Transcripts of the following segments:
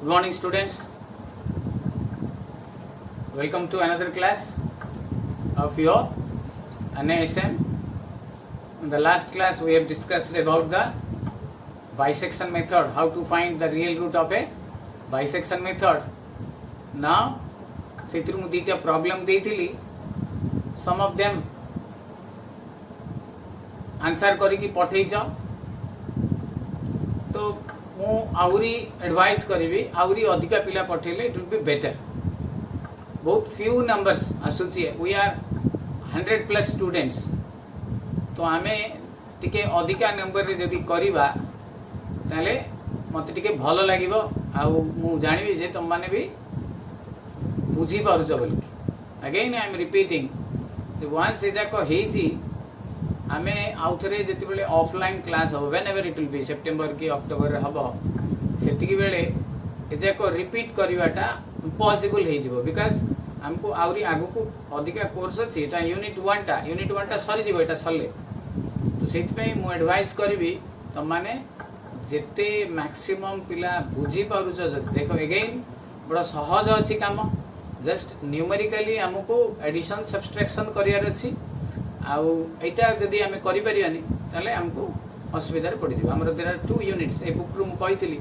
Good morning, students. Welcome to another class of your NASM. In the last class, we have discussed about the bisection method, how to find the real root of a bisection method. Now, ସେଥିରୁ ମୁଁ ଦୁଇଟା problem ଦେଇଥିଲି. Some of them answer କରିକି ପଠେଇଛ. तो ମୁଁ ଆହୁରି advice କରିବି, ଆହୁରି ଅଧିକା ପିଲା ପଠେଇଲେ it will be better. बहुत few numbers आସୁଛି. We are 100+ students. तो आमे टिके अधिका नंबर रे जदि करिबा ताले मते टिके भलो लागिबो आ मु जानिबी जे तुम माने भी बुझी पारुछ बोल. Again I am repeating once ए जाक हेजी आमे आउथरे जति बेले ऑफलाइन क्लास हो whenever it will be September की अक्टोबर रे हबो सेतिकी बेले ए जाक रिपीट करिवाटा इम्पॉसिबल हे जिवो बिकॉज़ हमको आउरी आगु को अधिका कोर्स अछि. एटा यूनिट 1 टा सरी जिवो. एटा सरले तो सेति पई मु एडवाइस करबी त माने जेते मैक्सिमम पिला बुझी पारुछ. देखो अगेन बड़ा सहज अछि काम. जस्ट न्यूमेरिकली हमको एडिशन सब्सट्रैक्शन करियार अछि. आउ एटा जदि आमे करि परियानी ताले हमको असुविधा पड़ जिवो. हमर देयर आर 2 यूनिट्स ए बुक रू मु कहितली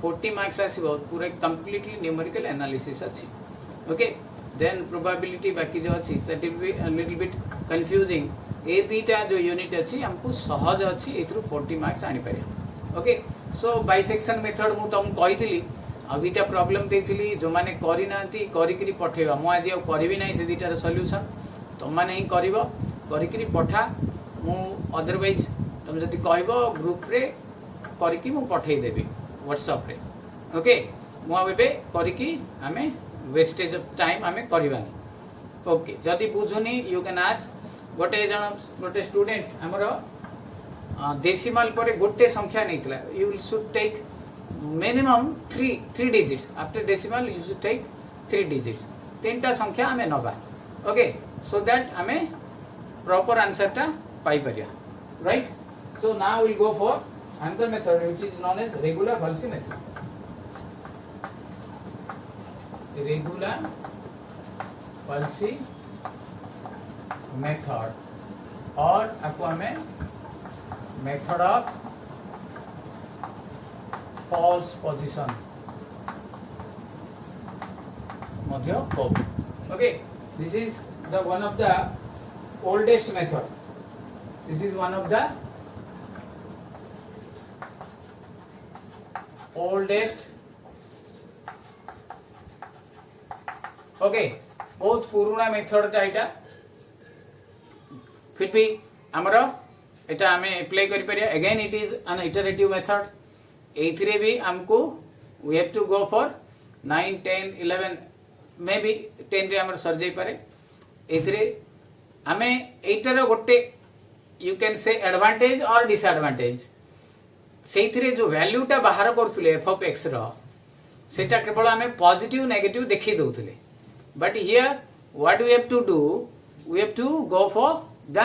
40 मार्क्स आसीबो. पूरा कंप्लीटली न्यूमेरिकल एनालिसिस अछि. ओके देन प्रोबेबिलिटी बाकी जो अछि that will be a little bit confusing. ए दीटा जो यूनिट अछि हमको सहज अछि. एथरु 40 मार्क्स आनी परिया. ओके सो बाइसेक्शन मेथड मु तुम कहितली आ दुईटा प्रॉब्लम देइथिली जो माने करि नांती करिकरी पठेबा. मु आज करबी नै से दुईटार सॉल्यूशन तुम माने ही करबो करिकरी पठा. मु अदरवाइज तुम जदि कहबो ग्रुप रे करिकी मु पठेई देबी व्हाट्सएप रे. ओके मु आबे करिकी हमें वेस्टेज ऑफ टाइम हमें करबानी. ओके जदि बुझुनी यू कैन आस्क. गोटे स्टूडेंट हमरो डेसिमल पर गोटे संख्या नैतिला. You will should take minimum 3 digits. After decimal you should take 3 digits. तीनटा संख्या हमें नबा. ओके सो दैट हमें प्रॉपर आंसर टा पाई परिया. Right so now will go for another method which is known as regular falsi method. Regular falsi method और आपको हमें method of false position madhya hope. Okay this is the one of the oldest method. This is one of the oldest. Okay बहुत पुराना method टा एटा. फिर भी हमरो एटा हमें अप्लाई करि परिया. Again it is an iterative method. एथरे भी हमको we have to go for 9 10 11 maybe 10 रे हमर सर जाई पारे. एथरे हमें एटार गोटे you can say advantage or disadvantage सेथरे जो वैल्यू टा बाहर करथुले एफ ऑफ एक्स रो सेटा केवल हमें पॉजिटिव नेगेटिव देखि दउथुले. But here what we have to do we have to go for the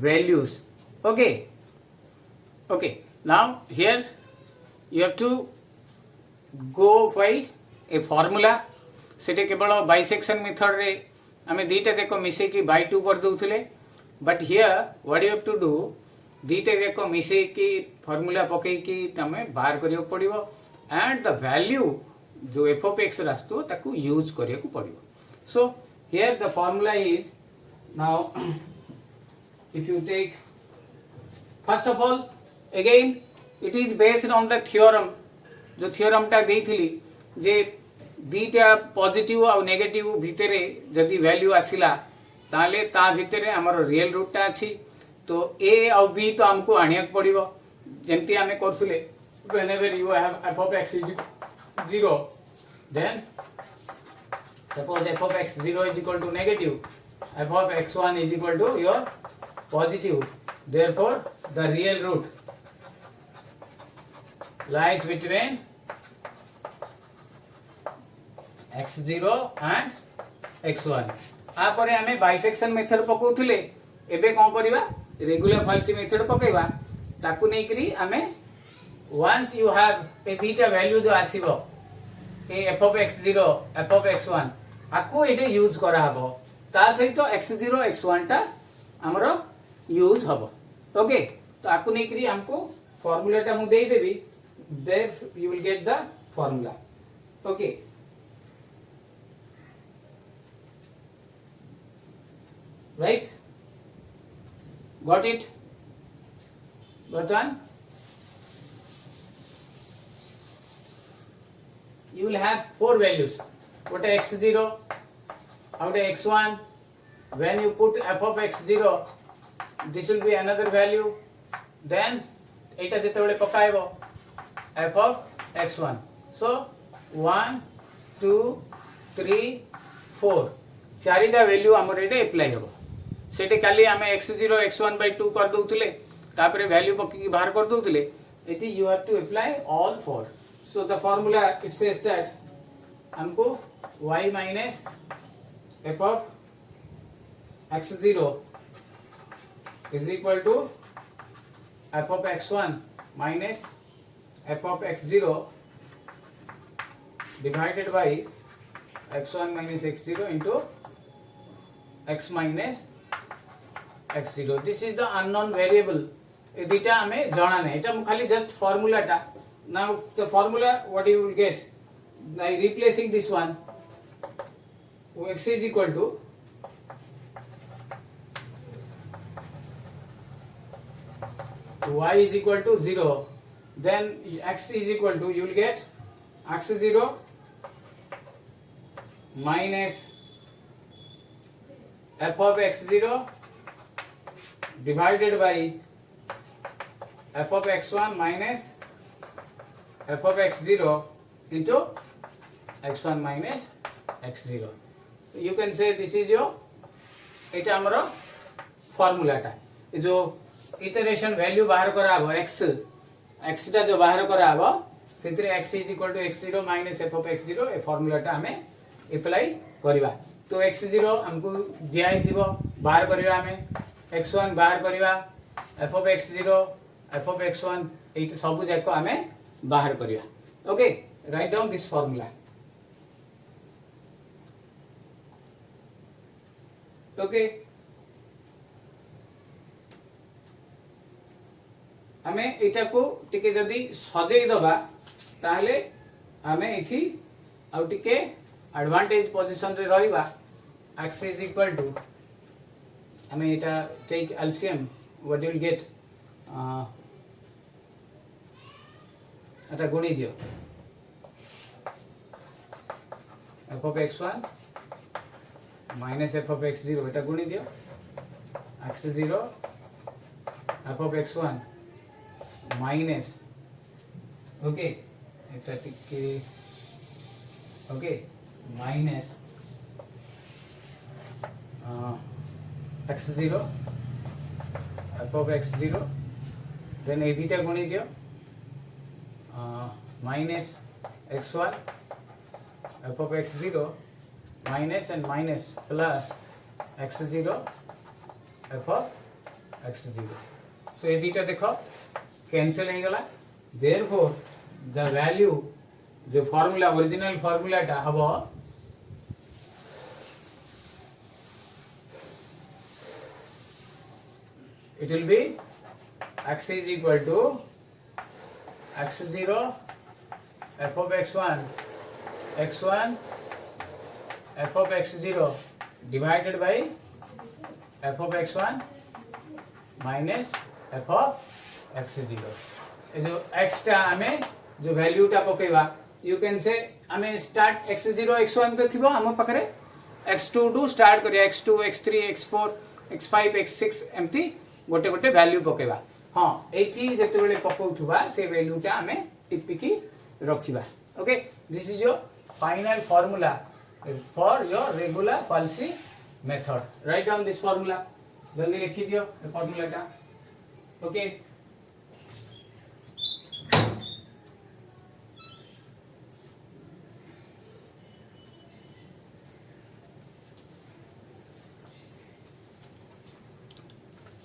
values. Okay okay now here you have to go by a formula. सेटे केवल बाइसेक्शन मेथड रे हमें दीटा देखो मिसे की बाय 2 कर दउथले. But here what you have to do दीटा देखो मिसे की फार्मूला पकई की तमे बाहर करियो पड़िबो एंड द वैल्यू जो एफ ऑफ एक्स रास्तो ताकू यूज करियो को पड़िबो. So here the formula is now if you take first of all again it is based on the theorem. जो theorem टा देइथिली जे दीटा पॉजिटिव और नेगेटिव भितरे जदि वैल्यू आसिला ताले ता भितरे हमर रियल रूट टा अछि. तो a और b तो हमको आनियक पड़िबो जेंति हमें करथुले. whenever you have f of x is 0 then suppose f of x 0 is equal to negative, f of x1 is equal to your positive. Therefore the real root lies between x0 and x1. आ परे हमें bisection method पकोथुले. एबे कोन करबा regular falsies method पकेबा. ताकू नै करी हमें once you have a theta value जो आसीबो ए f of x0 f of x1 आको एटे यूज करा हबो ता सहित x0 x1 टा हमरो यूज हबो ओके तो आको नै करी हमको फार्मूला टा मु देई देबी there you will get the formula okay right got it got one you will have four values what a x0 out a x1 when you put f of x0 this will be another value then eta jete bele pakaebo f of x1 so 1 2 3 4 चारिटा value हमर एटे apply हो सेटे काली आमे x0 x1/2 कर दोउतले तापरे value पकी बाहर कर दोउतले एटी you have to apply all four so the formula it says that हमको y minus f of x0 is equal to f of x1 minus f of x0 divided by x1 minus x0 into x minus x0 this is the unknown variable ए दुटा हमें जाना नहीं एटा खाली just formula टा now the formula what you will gate by replacing this one x is equal to y is equal to 0 then x is equal to you will get x0 minus f of x0 divided by f of x1 minus f of x0 into x1 minus x0 you can say this is your eta amaro formula टा जो iteration value बाहर करा हबो x टा जो बाहर करा हबो सेतरे x is equal to x0 minus f of x0 A formula टा हमें अप्लाई करबा तो x0 हमको दिया दिबो बाहर करबा हमें x1 बाहर करबा f of x0 f of x1 एट सब जाको हमें बाहर करबा okay write down this formula okay हमें एटा को टिके जदी सजेई दबा ताहले हमें एठी आउ टिके एडवांटेज पोजीशन रे रहिबा x is equal to हमें एटा take LCM what you will get एटा गुणी दियो f of x1 minus f of x0 एटा गुणी दियो x0 f of x1 minus okay एटा टिके okay minus x0 f of x0 then ए दुटा गुणी दियो minus x1 f of x0 minus and minus plus x0 f of x0 so ए दुटा देखो cancel हो गला therefore the value जो formula original formula टा हबो it will be x is equal to x0 f of x1 x1 f of x0 divided by f of x1 minus f of x0 ये जो x टा हमें जो value टा पकेबा you can से हमें स्टार्ट x0 x1 तो थिबो हम पकरे x2 टू स्टार्ट करिया x2 x3 x4 x5 x6 एमती गोटे गोटे वैल्यू पकेबा हां एठी जते बेले पकौथुबा से वैल्यू टा हमें टिपिकी रखिबा okay this is your final formula for your regula falsi method write down this formula जल्दी लिखि दियो ए फार्मूला टा okay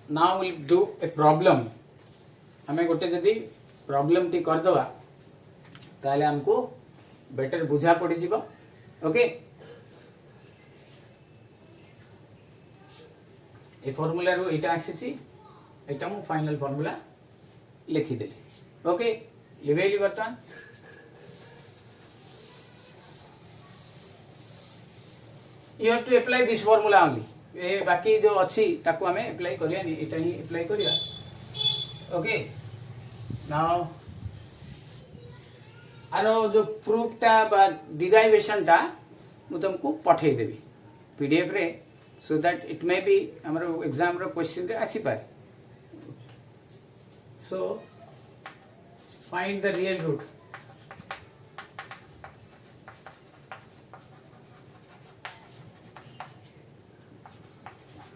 now we'll do a problem हमें गोटे जदी प्रॉब्लम टी कर दवा ताले हमको बेटर बुझा पड़ जीव ओके ए फॉर्मूला रो एटा आसी एटा मु फाइनल फॉर्मूला लिखिदेली ओके लिवेली बर्तमान you have to apply this formula only ए बाकी जो अच्छी ताको हमें अप्लाई करिया नहीं एटा ही अप्लाई करिया ओके नाउ आरो जो प्रूफ टा बा डिराइवेशन टा मु तुमको पठेई देबी पीडीएफ रे so that it may be हमरो एग्जाम रो क्वेश्चन रे आसी पारे so find the real root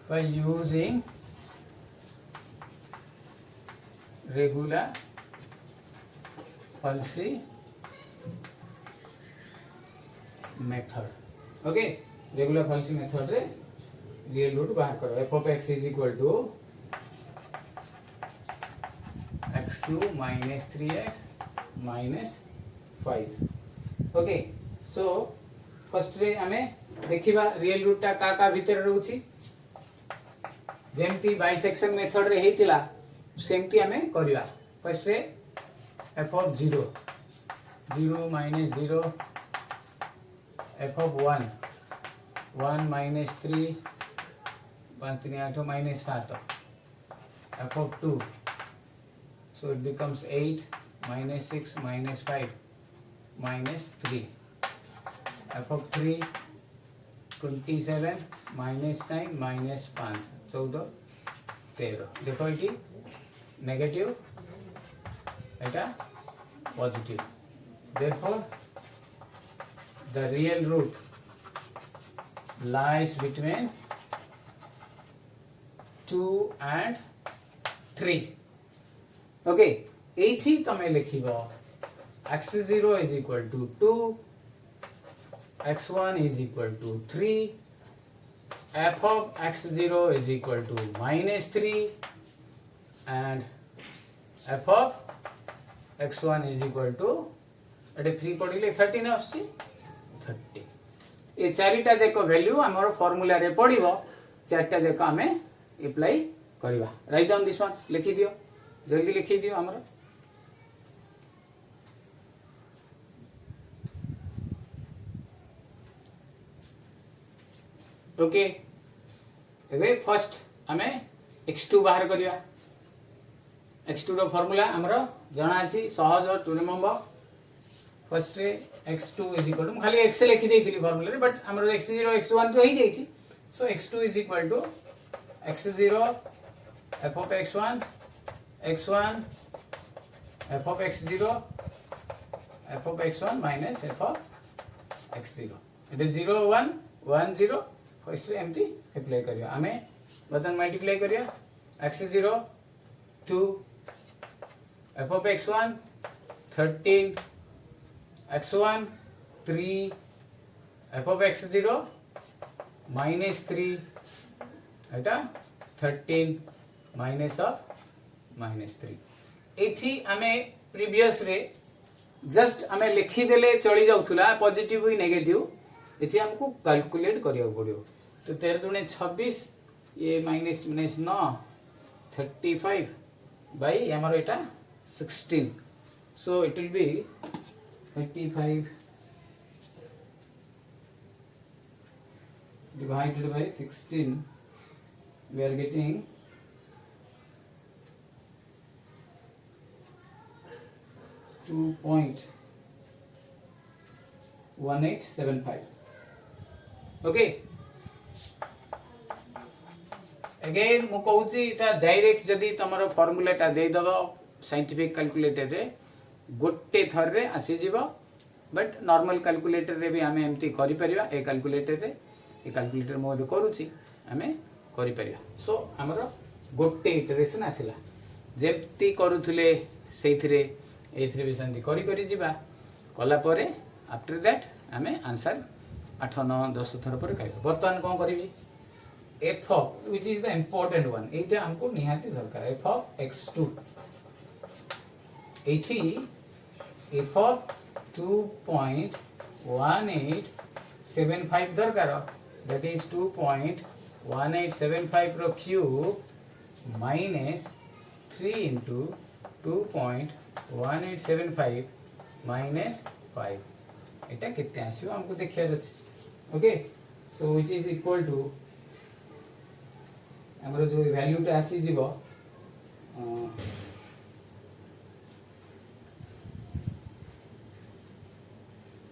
by using regular Falsi method okay regular Falsi method रे रियल रूट बाहर करो f of x is equal to x cube minus 3x minus 5 okay so first ray हमें देखिबा real root टा का भीतर रहउची जेमती bisection method रे हेतिला सेमती हमें करिवा first ray f of 0 0 minus 0 f of 1 1 minus 3 5 3 8 minus 7 f of 2 so it becomes 8 minus 6 minus 5 minus 3 f of 3 27 minus 9 minus 5 14 13 देखो ये negative Etah positive therefore the real root lies between 2 and 3 okay एठी तमे लिखिबो x0 is equal to 2 x1 is equal to 3 f of x0 is equal to minus 3 and f of x1 is equal to एटे 3 पड़िले 13 आसी 30 ए चारिटा जेको value हमर formula रे पड़िबो चारटा जेको हमें apply करबा राइट डाउन दिस वन लिखि दियो जल्दी लिखि दियो हमर ओके एबे फर्स्ट हमें x2 बाहर करिया x2 रो फार्मूला हमरो जणा अछि सहज to remember first ray x2 is equal to खाली x लिखि देथिली फार्मूला रे बट हमरो x0 x1 तो ही जाईछि so x2 is equal to x0 f of x1 x1 f of x0 f of x1 minus f of x0 it is 0 1 1 0 first एमती apply करिया हमें बटन मल्टीप्लाई करिया x0 2 f of x1 13 x1 3 f of x0 minus 3 Etah 13 minus of minus 3 एठी हमें previous रे just हमें लिखि देले चली जाउथुला पॉजिटिव ही नेगेटिव एठी हमको कैलकुलेट करिया पड़ियो तो 13 दुने 26 ये माइनस माइनस 9 35 बाई हमारा एटा 16 so it will B 35 divided by 16 we are getting 2.1875 okay again मु कहूची इटा डायरेक्ट जदी तमरो फार्मूला टा दे दबो साइंटिफिक कैलकुलेटर रे गोटे थर रे आसी जीवो बट नॉर्मल कैलकुलेटर रे भी हमें एमती करि परिबा ए कैलकुलेटर रे ए कैलकुलेटर मो भी करूची हमें करि परिबा सो हमरो गोटे इटरेशन आसिला जेती करूथले सेइथरे एथरे भी संति करि करि जीवा कला परे आफ्टर दैट हमें आंसर 8 9 10 थर पर कहि वर्तमान कोन करिवि f of which is the important one एटा हमको निहाती दरकार f of x2 एठी f of 2.1875 2.1875 दरकार दैट इज 2.1875 रो क्यूब माइनस 3 इंटू 2.1875 माइनस 5 एटा केते आसीबो हमको देखियार अछि okay so which is equal to हमरो जो वैल्यू टा आसी जीवो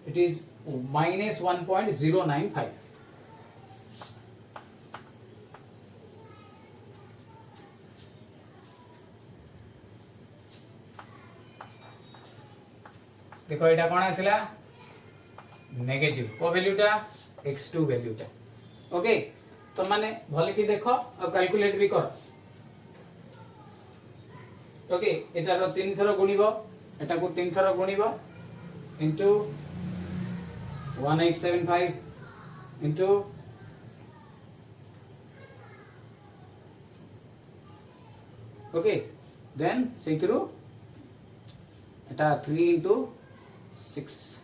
it is minus 1.095 देखो एटा कोन आसिला नेगेटिव को वैल्यूटा x2 वैल्यूटा ओके तो माने भले कि देखो और कैलकुलेट भी कर ओके एटा रो 3 थरो गुणिबो एटा को 3 thorough गुणिबो into 1875 into okay then say through eta 3 into 6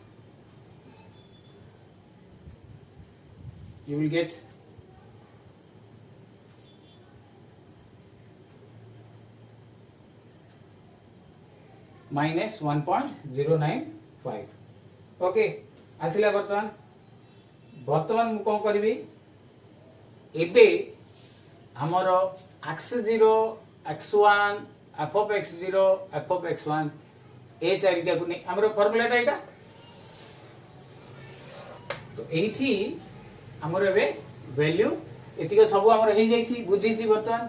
you will get minus 1.095 okay आसिला वर्तमान वर्तमान मु कोन करबी एबे हमर x0 x1 f of x0 f of x1 ए चारिटा को नै हमर फार्मूलाटा एटा तो एठी हमर एबे वैल्यू एतिके सब हमर हे जाई छी बुझी छी वर्तमान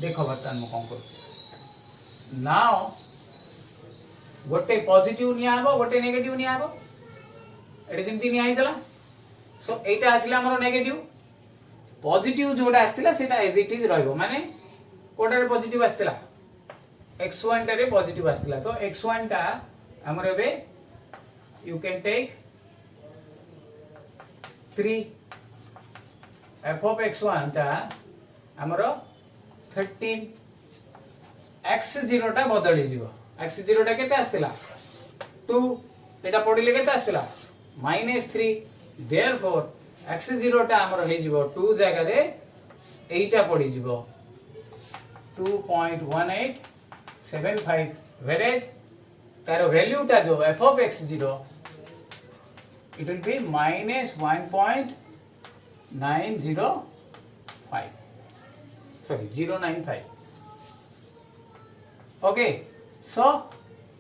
देखो वर्तमान मु कोन कर नाउ गोटे पॉजिटिव निया आबो गोटे नेगेटिव निया आबो एटा जेमती नि आइतला सो एटा आसिला हमर नेगेटिव पॉजिटिव जोटा आस्तिला सेटा एज इट इज रहइबो माने कोटारे पॉजिटिव आस्तिला x1 टारे पॉजिटिव आस्तिला तो x1 टा हमर एबे you can take 3 f of x1 टा हमर 13 x0 टा बदली जीवो x0 टा केते आस्तिला 2 एटा पडिले केते आस्तिला -3 therefore x0 टा हमर हे जीवो 2 जगह रे एटा पडी जीवो 2.1875 whereas तारो वैल्यू टा जो f of x0 it will be -1.905 sorry 095 okay so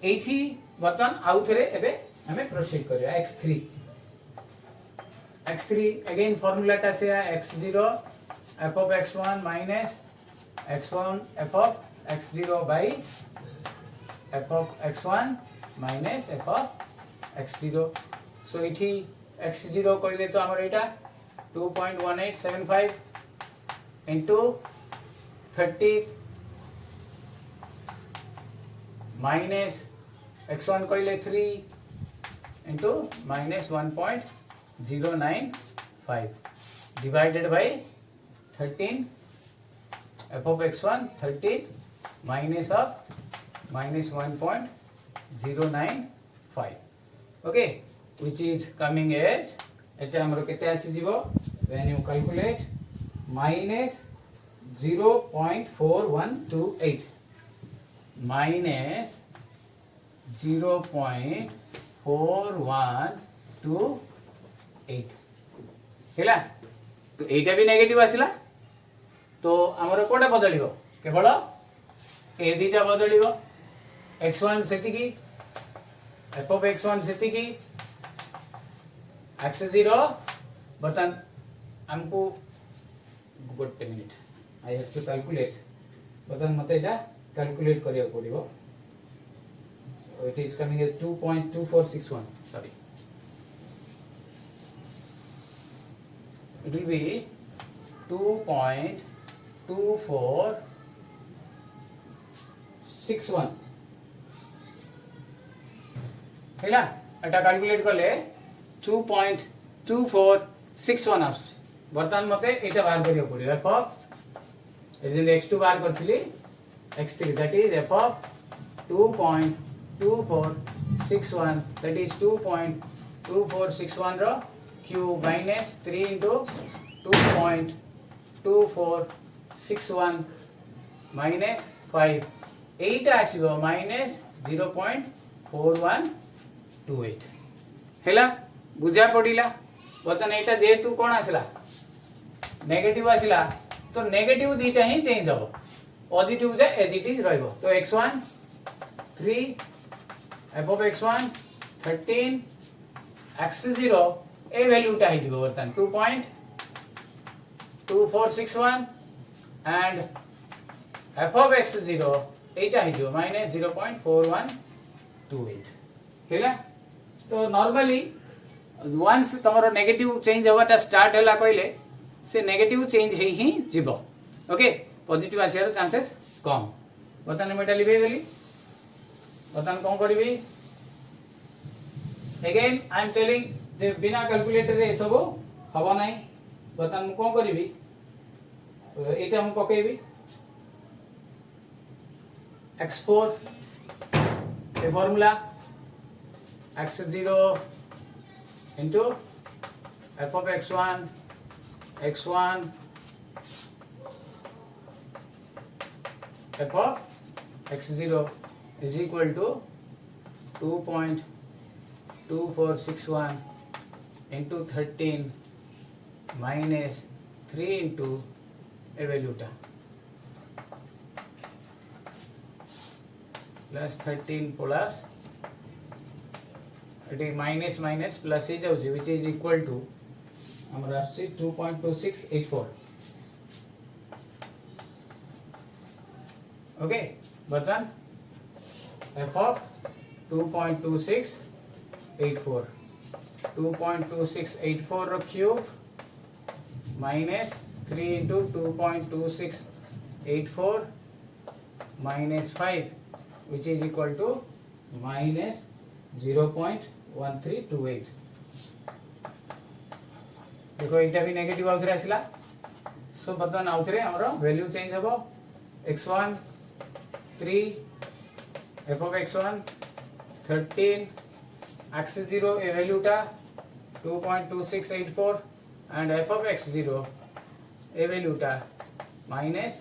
एठी बर्तन आउ थरे एबे हमें प्रोसीड करिया x3 अगेन फार्मूला टा से x0 f of x1 minus x1 f of x0 by f of x1 minus f of x0 so इठी x0 कहले तो हमर एटा 2.1875 into 30 minus x1 कहले 3 into minus 1.095 divided by 13 f of x1 13 minus of minus 1.095 okay which is coming as eta हमरो केते आसी जीवो when you calculate minus 0.4128 minus 0.4128 हेला तो एटा भी नेगेटिव आसिला तो हमर कोटा बदलिबो केवल ए दीटा बदलिबो x1 सेति की f of x1 सेति की x0 बटन हमको गोटे minute I have to calculate button मते एटा कैलकुलेट करिया पड़िबो it is coming at 2.2461 sorry it will be 2.2461 हैला एटा कैलकुलेट करले 2.2461 आस वर्तमान मते एटा बाहर करिया पड़िबो f of एजेंट x2 बाहर करथिली x3 that is f of 2.2461 that is 2.2461 2461 रो क्यूब माइनस 3 इंटू 2.2461 माइनस 5 एटा आसीबो माइनस 0.4128 हैला बुझा पड़िला बतन एटा जेतु कोन आसला नेगेटिव आसला तो नेगेटिव दीटा ही चेंज हो पॉजिटिव जे एज इट इज रहइबो तो x1 3 f of x1 13 x0 ए वैल्यूटा हे दिबो बर्तन 2.2461 एंड f of x0 एटा हे दिबो माइनस 0.4128 हैला तो नॉर्मली वंस तमरो नेगेटिव चेंज होवाटा स्टार्ट हैला कहले से नेगेटिव चेंज हे ही जिवो ओके पॉजिटिव आसियार चांसेस कम बर्तन मेटा लिबे देली बर्तन कोन करबी अगेन आई एम टेलिंग जे बिना कैलकुलेटर रे सब हबो नाही बर्तन मु कोन करबी एटा मु पकेबी x4 A formula x0 into f of x1 f of x0 is equal to 2.2461 into 13 minus 3 into a valueta plus 13 plus it is minus minus plus is जाउची which is equal to हमरा 2.2684 okay button f of 2.2684 रो cube minus 3 into 2.2684 minus 5 which is equal to minus 0.1328 देखो एटा भी negative आउथरे आसला सो बर्तमान आउथरे हमरो value change हबो x1 3 f of x1 13 x0 ए वैल्यूटा 2.2684 and f of x0 ए वैल्यूटा माइनस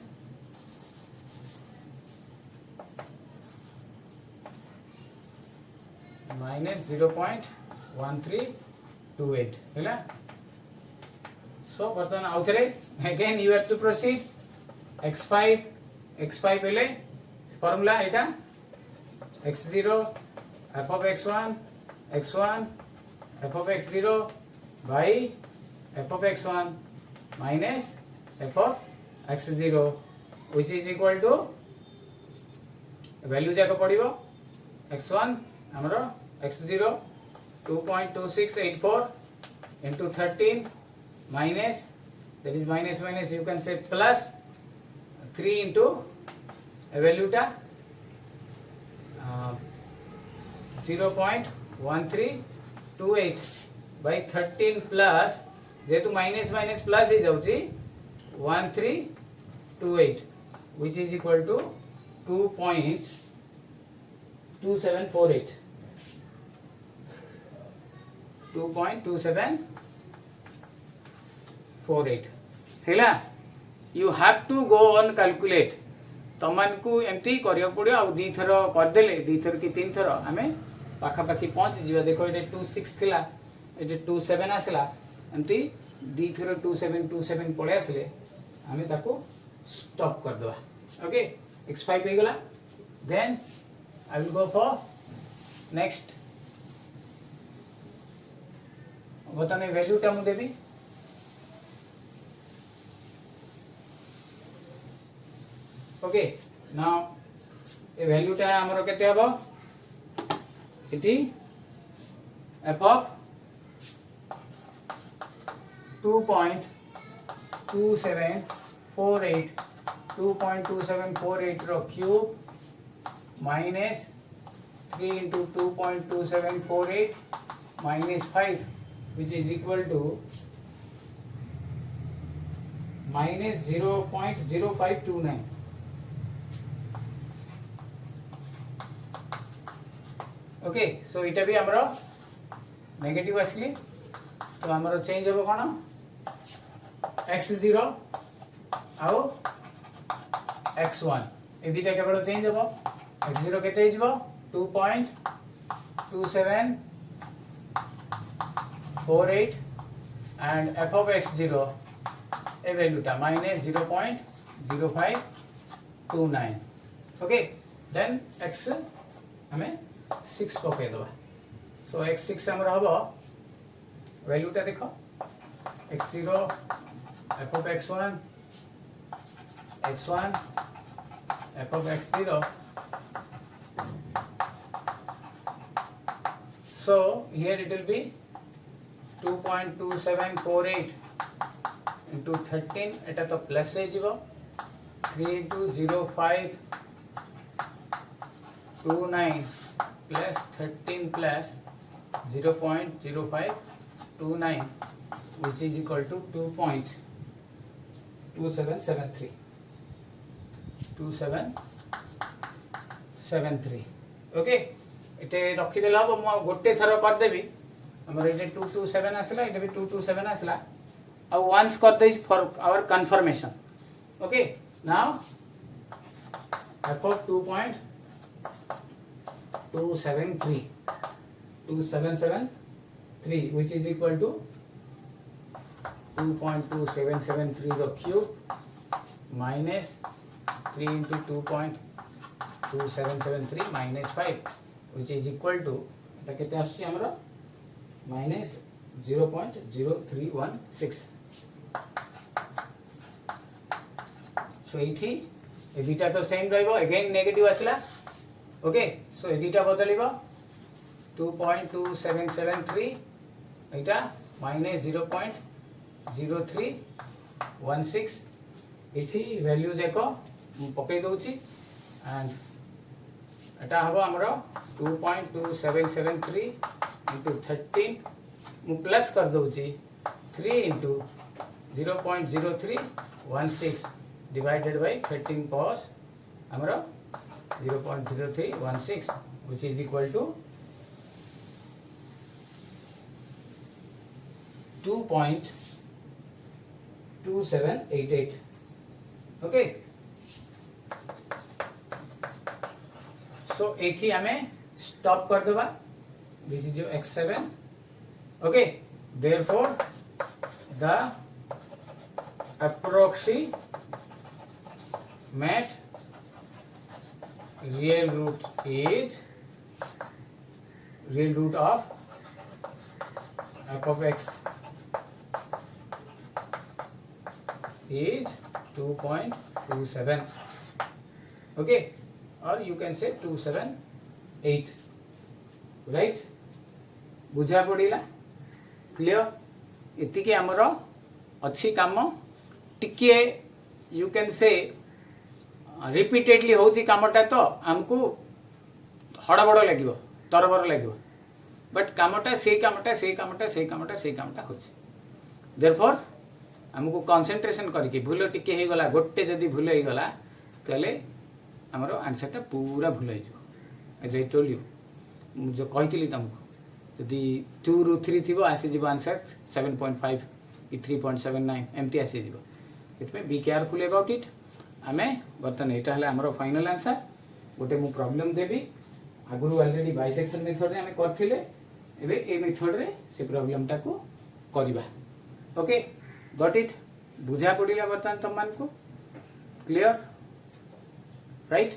minus 0.1328 हैला so बर्तन आउथरे again you have to proceed x5 हेले formula Etah x0 f of x1 f of x0 by f of x1 minus f of x0 which is equal to value जाको पड़िबो x1 हमरो x0 2.2684 into 13 minus that is minus you can say plus 3 into a value ta 0.1328 by 13 plus जेतु minus plus ही जाउची 1328 which is equal to 2.2748 हैला you have to go on calculate तमन को एमती करियो पड़ियो आ दी थर कर देले दी थर की तीन थर हमें पाखा पाखी पहुंच जीवा देखो एटे 26 थिला एटे 27 आसला एमती दी थर 27 पळे आसले हमें ताको स्टॉप कर दवा ओके x5 हे गला then I will go for next बताने वैल्यू टा मु देबी ओके नाउ ए वैल्यू टा हमरो केते हबो इति f of 2.2748 रो cube minus 3 into 2.2748 minus 5 which is equal to minus 0.0529 okay so इटा भी हमरो नेगेटिव आसली तो आमर चेंज हम कौन x0 आउ x1 ए दुटा केवल चेंज हम x0 केते हो 2.2748 and f of x0 ए वैल्यूटा माइनस 0.0529 ओके देन x हमें 6 पके दबा सो x6 हमर हबो वैल्यूटा देखो x0 f of x1 x1 f of x0 so here it will be 2.2748 into 13 एटा तो प्लस है जीवो 3 into 0529 plus 13 plus 0.0529 which is equal to 2.2773 2773 okay इटे रखी देला हम मु गोटे थरो कर देबी हमर इटे 227 आसला इटे भी 227 आसला और once कर दे for our confirmation okay now f of 2.2773 which is equal to 2.2773 the cube minus 3 into 2.2773 minus 5 which is equal to eta kete आसी हमरा minus 0.0316 so इठी ए दुटा तो सेम रहइबो अगेन नेगेटिव आसला ओके सो ए दुटा बदलिबो 2.2773 एटा minus 0.0316 इठी वैल्यू देखो पके दोची and एटा हबो हमरो 2.2773 into 13 मु प्लस कर दोची 3 into 0.0316 divided by 13 cos हमरो 0.0316 which is equal to 2.2788 okay so एठी हमें स्टॉप कर देबा this is your x7 okay therefore the approximate real root of f of x is 2.27 okay or you can say 278 right बुझा पड़िला clear इति के हमर अच्छी काम टिके यू कैन से रिपीटेडली होची कामटा तो हमको हड़बड़ लागिवो तरबर लागिवो बट कामटा होची देयरफॉर हमको कंसंट्रेशन करके भूल टिके हे गला गोटे जदी भूल हे गला तले हमर आंसरटा पूरा भूल हे जो एज आई टोल्ड यू जो कहितली तुमको यदि 2 ରୁ 3 थी आसी जीव आंसर 7.5 कि 3.79 एमती आसी जीव इतमे बी केयरफुल अबाउट इट आमे बर्तन एटा हला हमरो फाइनल आंसर गोटे मु प्रॉब्लम देबी आगुरु ऑलरेडी बाइसेक्शन मेथड रे हमें करथिले एबे ए मेथड रे से प्रॉब्लम टा को करबा ओके गॉट इट बुझा पड़िला बर्तन तुम मान को क्लियर राइट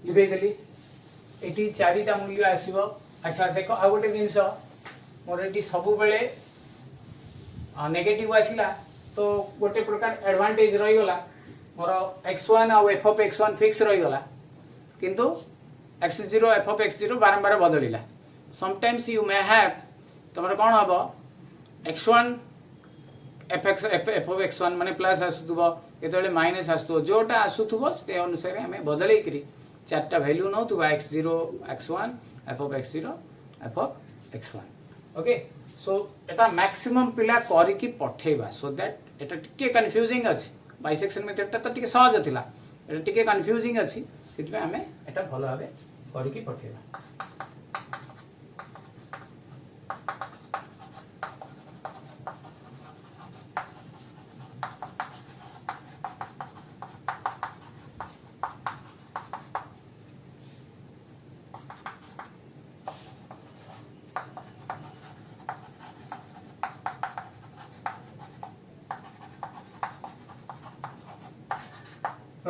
लिबे देली एटी चारिटा मूल्य आसीबो अच्छा देखो आ गोटे जिंस मोर एटी सबु बेले नेगेटिव आसिला तो गोटे प्रकार एडवांटेज रही गला मोर x1 और f of x1 फिक्स रही गला किंतु x0 f of x0 बारंबार बदलिला समटाइम्स यू मे हैव तमर कोन हबो x1 f of x1 माने प्लस आसुथबो केतले माइनस आसुथबो जोटा आसुथबो से अनुसार हमें बदलै करी चारटा वैल्यू न तो x0 x1 f of x0 f of x1 okay so Etah maximum पिला करी की पठेबा सो दैट एटा टिके कंफ्यूजिंग अछि बाइसेक्शन मेथड ता टिके सहज थिला एटा टिके कंफ्यूजिंग अछि सितबे हमें एटा भलो भाबे करके पठेबा।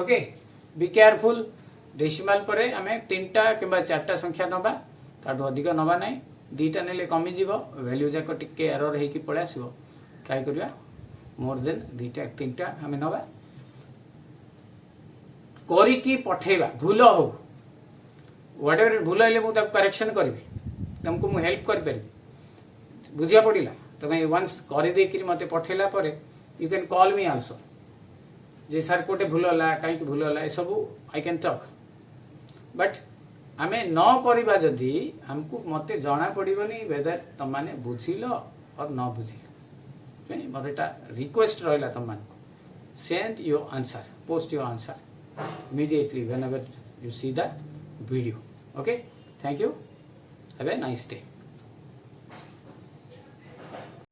ओके बी केयरफुल डेसिमाल पर आम 3टा कि 4टा संख्या नवा ताठू अधिक नवा ना 2टा नेले कमिज वैल्यू जाक टिके एरर होगी पलि आस ट्राए करवा मोर देन 2टा 3टा आम नवा करी पठेबा भूल हो व्हाट एवर भूल हेल्ले मुझे करेक्शन करी तुमको मुझे हेल्प कर बुझा पड़ा तुम वन्स कर मत पठेला you can call me also जे सर कोटे भूल है कहीं भूल है सब आई कैन टॉक बट आम न करवा जदि हमको मत जना पड़ोनी वेदर तुम मैंने बुझिल और न बुझिल मोर यहाँ रिक्वेस्ट रहा तुम मान send your answer post your answer immediately whenever you see that video. Okay, thank you, have a nice day.